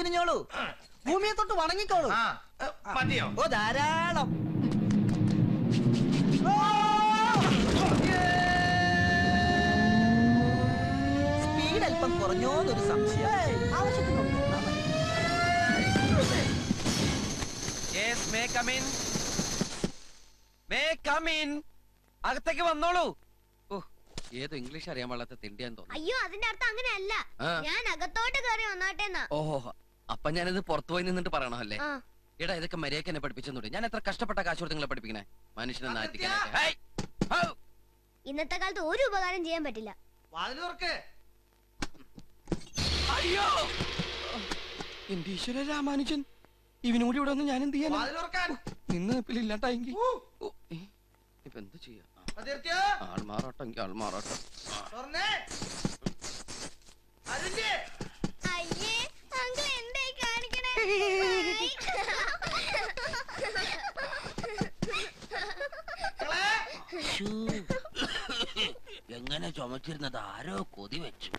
കുനിഞ്ഞോളൂ, ഭൂമിയെ തൊട്ട് വണങ്ങിക്കോളൂ. മതിയോ? ഓ ധാരാളം. സ്പീഡ് അല്പം കുറഞ്ഞോന്നൊരു സംശയം. ആവശ്യത്തിനുണ്ട്. അകത്തേക്ക് വന്നോളൂ. ഏതോ ഇംഗ്ലീഷ് അറിയാൻ പാടാത്ത തിണ്ടിയാന്ന് തോന്നുന്നു. അയ്യോ, അതിന്റെ അർത്ഥം അങ്ങനെയല്ല. ഞാൻ അകത്തോട്ട് കയറി വന്നോട്ടെന്നാ. ഓഹോ, അപ്പൊ ഞാനിത് പുറത്തു പോയി നിന്നിട്ട് പറയണോ അല്ലേ? എടാ, ഇതൊക്കെ മര്യാദക്ക് എന്നെ പഠിപ്പിച്ചെന്നൂടെ? ഞാൻ എത്ര കഷ്ടപ്പെട്ട കാശ് കൊടുത്ത് നിങ്ങളെ പഠിപ്പിക്കണേ, മനുഷ്യനെ നാറ്റിക്കാനൊക്കെ. ഇന്നത്തെ കാലത്ത് ഒരു ഉപകാരം ചെയ്യാൻ പറ്റില്ല. അയ്യോ, എന്റെ ഈശ്വര രാമാനുജൻ, ഇവനൂടി ഇവിടെ വന്ന് ഞാൻ എന്ത് ചെയ്യാൻ? നിന്ന് നിപ്പിലില്ലാട്ടെങ്കിൽ ഇപ്പൊ എന്ത് ചെയ്യാ? ആൾമാറാട്ടെങ്കിൽ ആൾമാറാട്ടം. അയ്യേ, അങ്കിൾ എന്തായി കാണിക്കണേ? എങ്ങനെ ചുമച്ചിരുന്നത് ആരോ കൊതി വെച്ചു.